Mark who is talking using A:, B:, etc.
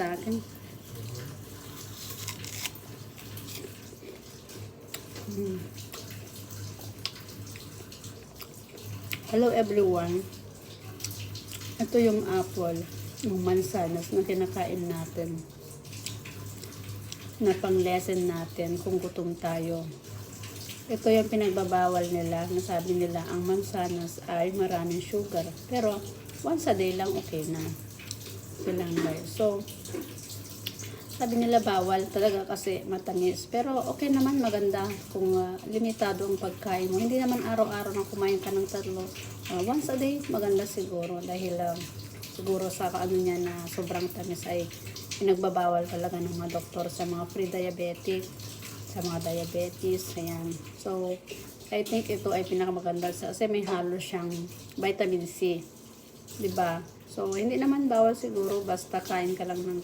A: sa akin. Hello everyone. Ito yung apple, yung mansanas na kinakain natin. Na pang-lesson natin kung gutom tayo. Ito yung pinagbabawal nila. Nasabi nila ang mansanas ay maraming sugar. Pero once a day lang okay na. Silang guys. So, sabi nila bawal talaga kasi matamis. Pero okay naman, maganda kung limitado ang pagkain mo. Hindi naman araw-araw na kumain ka ng tatlo. Once a day, maganda siguro. Dahil siguro sa ano niya na sobrang tamis ay pinagbabawal talaga ng mga doktor sa mga pre-diabetic, sa mga diabetes. Ayan. So, I think ito ay pinakamaganda kasi may halo siyang vitamin C. Diba? So, hindi naman bawal siguro basta kain ka lang ng